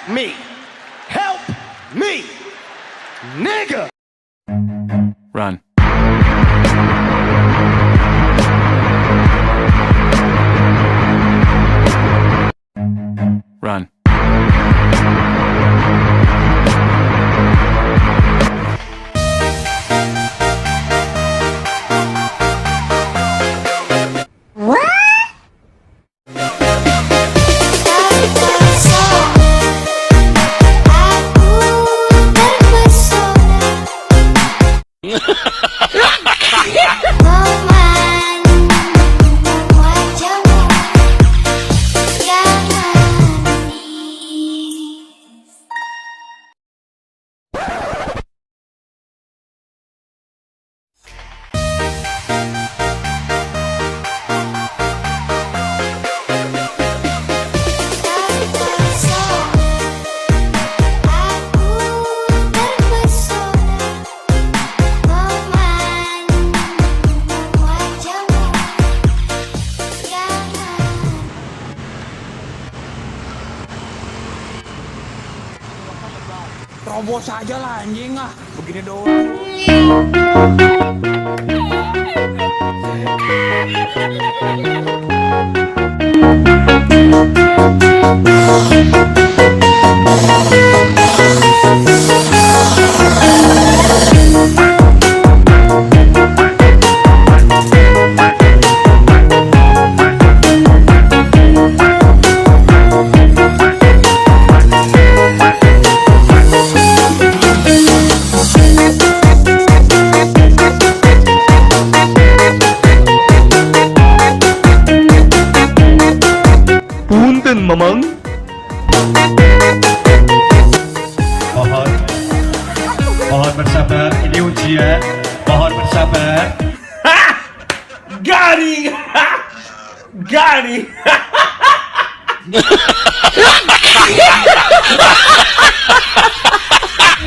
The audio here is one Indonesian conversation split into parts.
me. Help me. Nigga. Run. Run. Terobos aja lah anjing ah, begini doang. Punten, Mamang. Mohon bersabar, ini ujian. Mohon bersabar. Garing. Garing.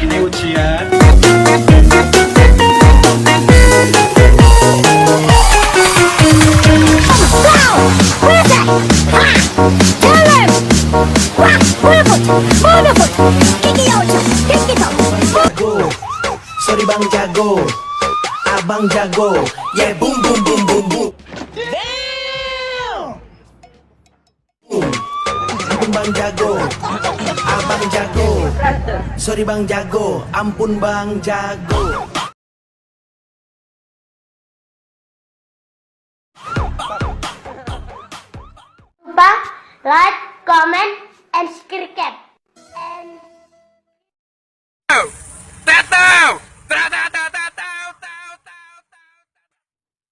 Ini ujian. Sorry bang jago, abang jago, yeah boom boom boom boom boom. Bang jago, abang jago, sorry bang jago, ampun bang jago. Lupa like, comment, and subscribe.